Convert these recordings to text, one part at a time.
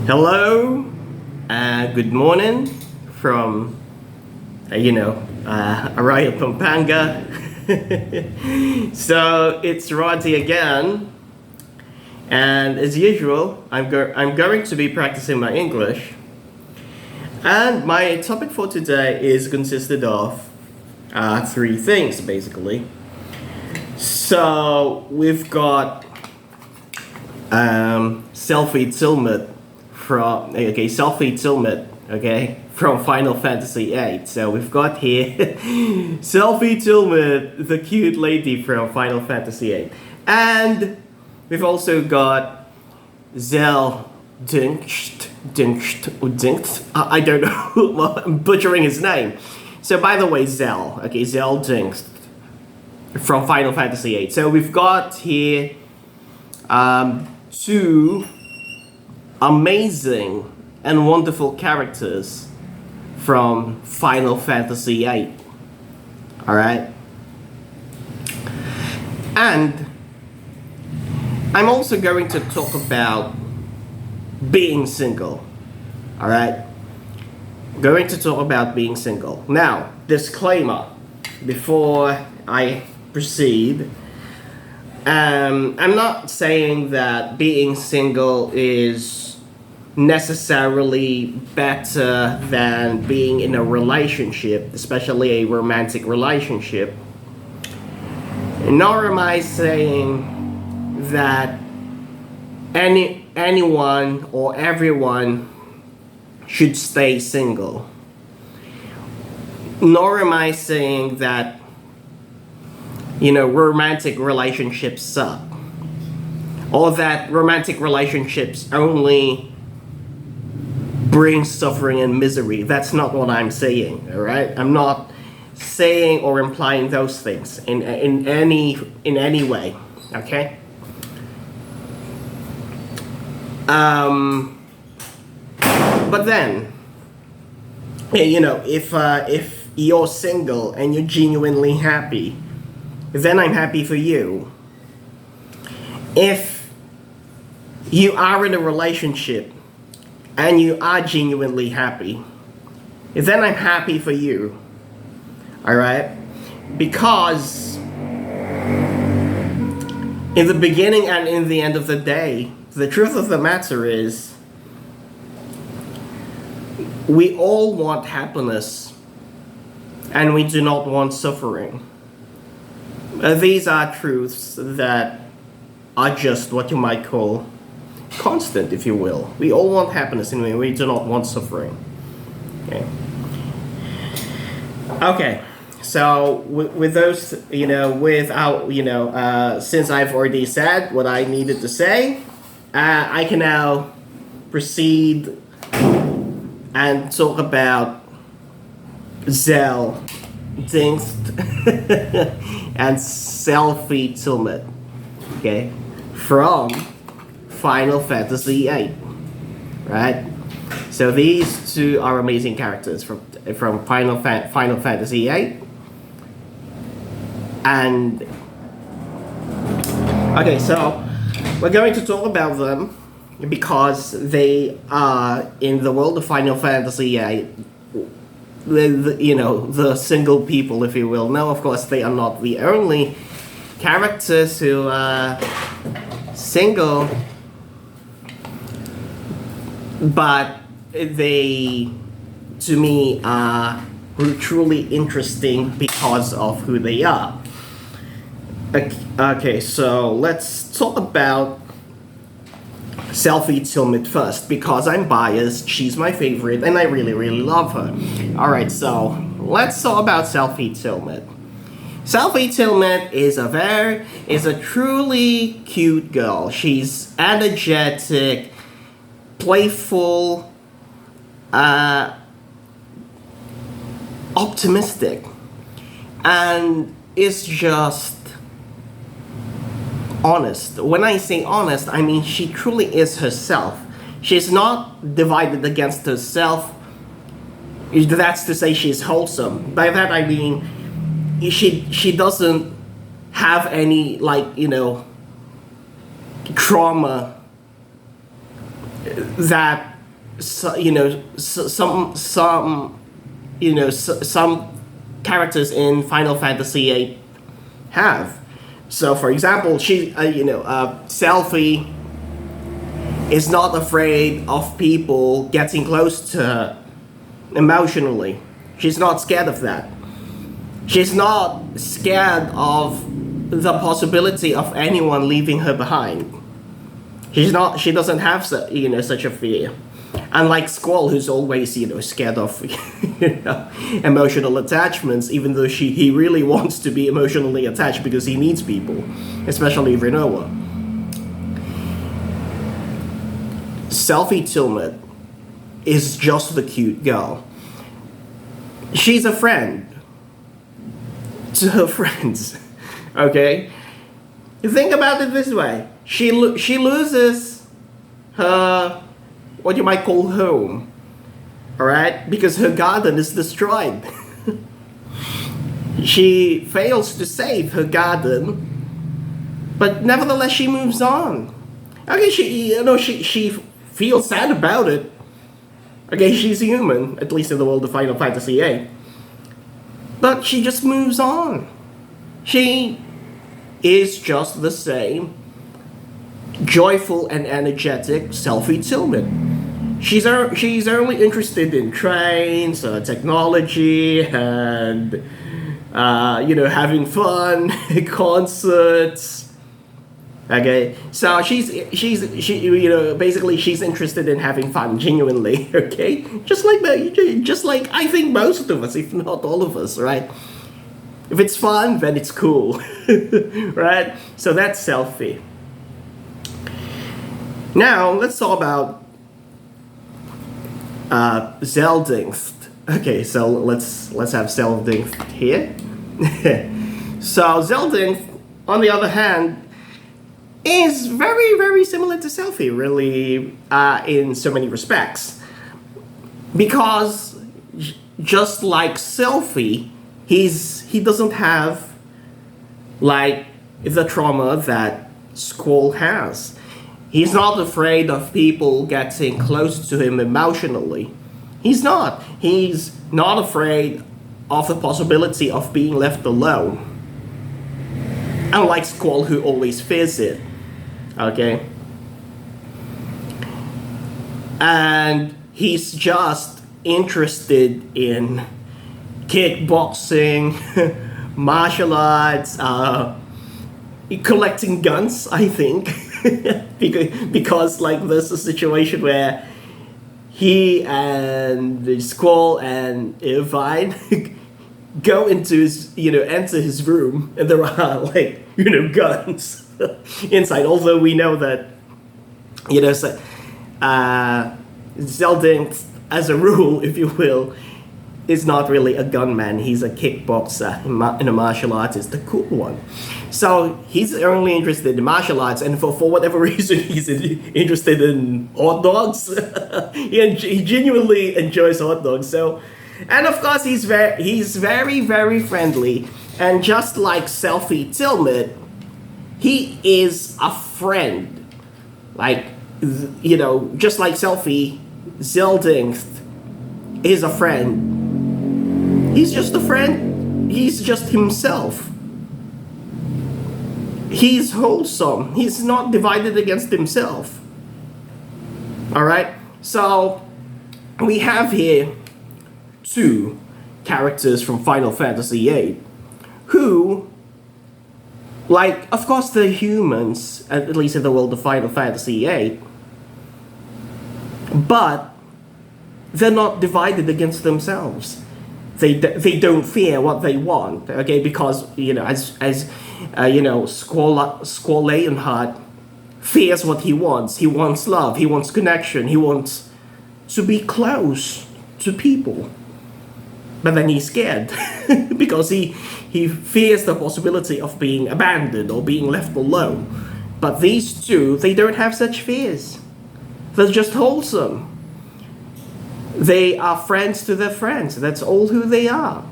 Hello, good morning from, Araya Pampanga. So it's Roddy again, and as usual, I'm going to be practicing my English. And my topic for today is consisted of three things basically. So we've got Selphie Tilmitt Selphie Tilmitt, from Final Fantasy VIII. So we've got here Selphie Tilmitt, the cute lady from Final Fantasy VIII. And we've also got Zell Dincht. I don't know, I'm butchering his name. So by the way, Zell Dincht from Final Fantasy VIII. So we've got here two amazing and wonderful characters from Final Fantasy VIII. Alright? And I'm also going to talk about being single. Alright? Going to talk about being single. Now, disclaimer before I proceed. I'm not saying that being single is necessarily better than being in a relationship, especially a romantic relationship. Nor am I saying that anyone or everyone should stay single. Nor am I saying that romantic relationships suck, or that romantic relationships only bring suffering and misery. That's not what I'm saying, alright? I'm not saying or implying those things in any way, okay? But then, if you're single and you're genuinely happy, then I'm happy for you. If you are in a relationship and you are genuinely happy, then I'm happy for you. Alright? Because in the beginning and in the end of the day, the truth of the matter is we all want happiness and we do not want suffering. These are truths that are just what you might call constant, if you will. We all want happiness and we do not want suffering. Okay, so with those, since I've already said what I needed to say, I can now proceed and talk about Zell Dincht and Selphie Tilmitt, from Final Fantasy VIII, right? So these two are amazing characters from Final Fantasy VIII, and so we're going to talk about them because they are in the world of Final Fantasy VIII. The single people, if you will. Now, of course, they are not the only characters who are single, but they, to me, are truly interesting because of who they are. Okay, so let's talk about Selphie Tilmitt first, because I'm biased, she's my favorite, and I really, really love her. Alright, so let's talk about Selphie Tilmitt. Selphie Tilmitt is a truly cute girl. She's energetic, playful, optimistic, and is just honest. When I say honest, I mean she truly is herself. She's not divided against herself. That's to say she's wholesome. By that I mean she doesn't have any trauma that some characters in Final Fantasy VIII have. So, for example, Selphie is not afraid of people getting close to her emotionally. She's not scared of that. She's not scared of the possibility of anyone leaving her behind. She doesn't have such a fear. Unlike Squall, who's always scared of emotional attachments, even though he really wants to be emotionally attached because he needs people, especially Rinoa. Selphie Tilmitt is just the cute girl. She's a friend to her friends. Okay? Think about it this way. She loses her, what you might call, home. Alright? Because her garden is destroyed. She fails to save her garden, but nevertheless she moves on. Okay, she feels sad about it. Okay, she's human, at least in the world of Final Fantasy VIII. But she just moves on. She is just the same joyful and energetic Selphie Tilmitt. She's only interested in trains, technology, and having fun, concerts. Okay, so basically she's interested in having fun genuinely. Okay, just like I think most of us, if not all of us, right? If it's fun, then it's cool, right? So that's Selphie. Now let's talk about Zell Dincht. Okay, so let's have Zell Dincht here. So Zell Dincht, on the other hand, is very, very similar to Selphie, really, in so many respects. Because just like Selphie, he doesn't have like the trauma that Squall has. He's not afraid of people getting close to him emotionally. He's not. He's not afraid of the possibility of being left alone. Unlike Squall, who always fears it. Okay? And he's just interested in kickboxing, martial arts, collecting guns, I think. because like there's a situation where he and Squall and Irvine go into his, enter his room, and there are like, guns inside. Although we know that, Zell Dincht, as a rule, if you will, is not really a gunman. He's a kickboxer and a martial artist, the cool one. So he's only interested in martial arts, and for whatever reason, he's interested in hot dogs. He genuinely enjoys hot dogs. So, and of course, he's very, very friendly. And just like Selphie Tilmitt, he is a friend. Like, just like Selphie, Zell Dincht is a friend. He's just a friend. He's just himself. He's wholesome. He's not divided against himself. Alright? So, we have here two characters from Final Fantasy VIII who, like, of course they're humans, at least in the world of Final Fantasy VIII, but they're not divided against themselves. They don't fear what they want, okay? Because as Squall Leonhardt fears what he wants. He wants love. He wants connection. He wants to be close to people. But then he's scared because he fears the possibility of being abandoned or being left alone. But these two, they don't have such fears. They're just wholesome. They are friends to their friends. That's all who they are.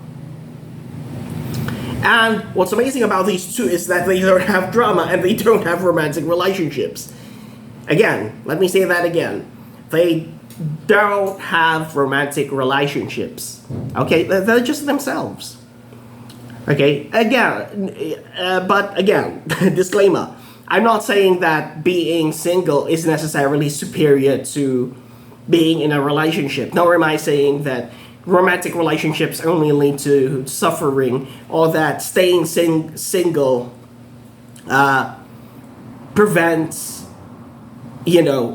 And what's amazing about these two is that they don't have drama and they don't have romantic relationships. Again, let me say that again. They don't have romantic relationships. Okay, they're just themselves. Okay, but again, disclaimer. I'm not saying that being single is necessarily superior to being in a relationship. Nor am I saying that romantic relationships only lead to suffering, or that staying single prevents,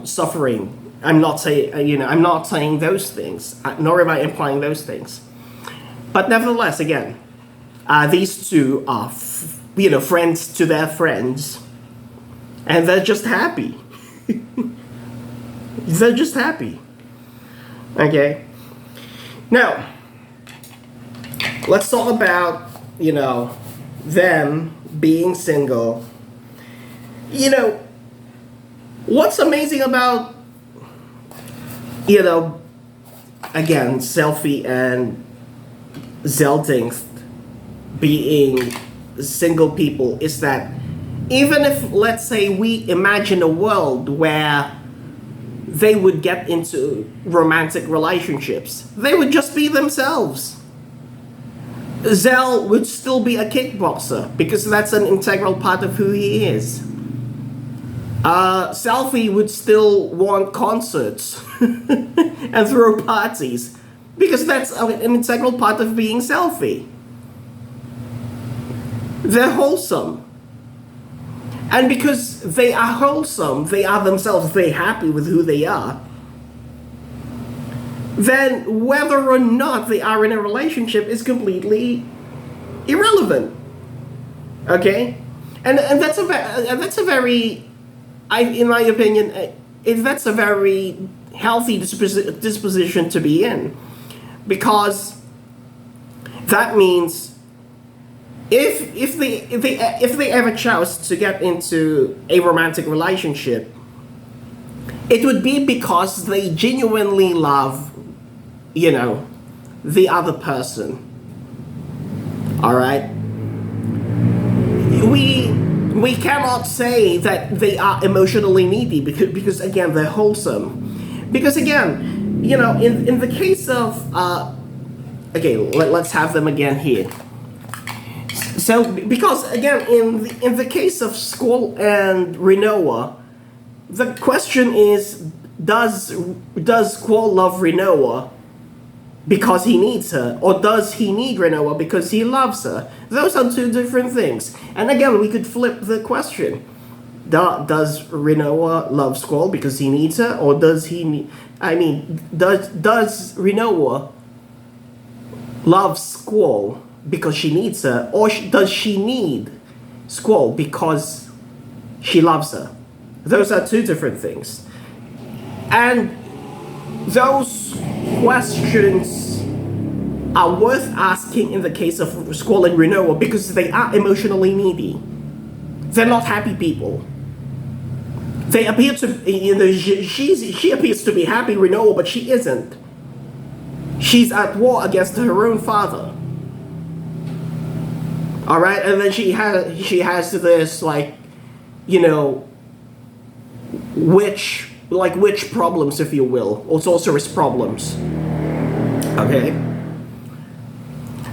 suffering. I'm not saying those things, nor am I implying those things. But nevertheless, again, these two are, friends to their friends, and they're just happy. They're just happy. Okay. Now, let's talk about, them being single. What's amazing about, again, Selphie and Zell Dincht being single people is that even if, let's say, we imagine a world where they would get into romantic relationships, they would just be themselves. Zell would still be a kickboxer because that's an integral part of who he is. Selphie would still want concerts and throw parties because that's an integral part of being Selphie. They're wholesome. And because they are wholesome, they are themselves, they're happy with who they are, then whether or not they are in a relationship is completely irrelevant. Okay? And that's a very, in my opinion, that's a very healthy disposition to be in. Because that means if they ever chose to get into a romantic relationship, it would be because they genuinely love, the other person. All right? We cannot say that they are emotionally needy because again, they're wholesome. Because again, in the case of okay, let's have them again here. So, because again, in the case of Squall and Rinoa, the question is, does Squall love Rinoa because he needs her, or does he need Rinoa because he loves her? Those are two different things. And again, we could flip the question: does Rinoa love Squall because he needs her, or does he? Does Rinoa love Squall because she needs her, or does she need Squall because she loves her? Those are two different things. And those questions are worth asking in the case of Squall and Rinoa because they are emotionally needy. They're not happy people. They appear to, she appears to be happy, Rinoa, but she isn't. She's at war against her own father. All right, and then she has this witch problems, if you will, or sorceress problems. Okay,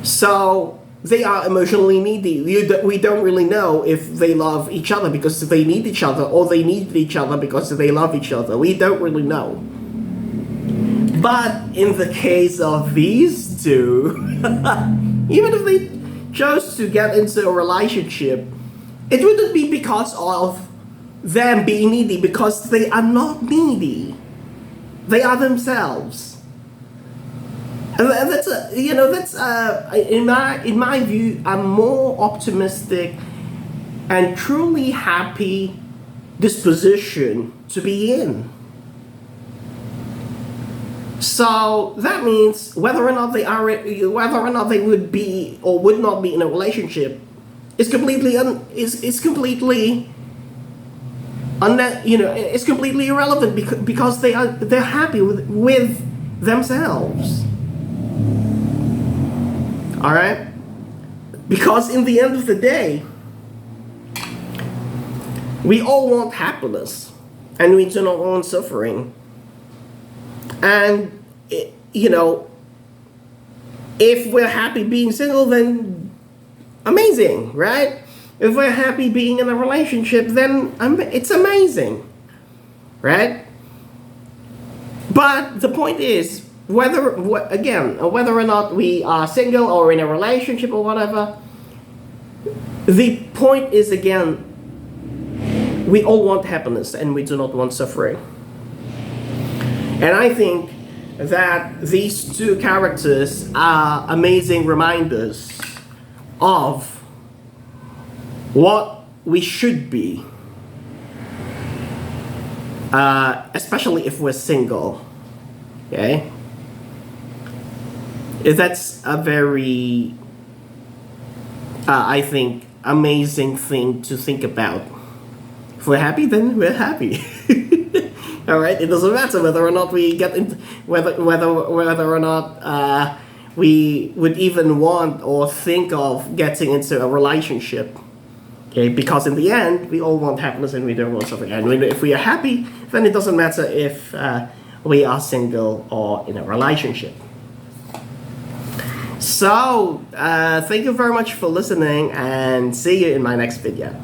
so they are emotionally needy. We don't really know if they love each other because they need each other, or they need each other because they love each other. We don't really know. But in the case of these two, even if they chose to get into a relationship, it wouldn't be because of them being needy, because they are not needy. They are themselves. And that's in my view, a more optimistic and truly happy disposition to be in. So that means whether or not they would be or would not be in a relationship is completely it's completely irrelevant because they're happy with themselves. All right? Because in the end of the day, we all want happiness, and we do not want suffering. And, you know, if we're happy being single, then amazing, right? If we're happy being in a relationship, then it's amazing, right? But the point is, whether or not we are single or in a relationship or whatever, the point is, again, we all want happiness and we do not want suffering. And I think that these two characters are amazing reminders of what we should be, especially if we're single. Okay? That's a very, I think, amazing thing to think about. If we're happy, then we're happy. All right. It doesn't matter whether or not we get into whether or not we would even want or think of getting into a relationship. Okay, because in the end, we all want happiness and we don't want suffering. And if we are happy, then it doesn't matter if we are single or in a relationship. So, thank you very much for listening and see you in my next video.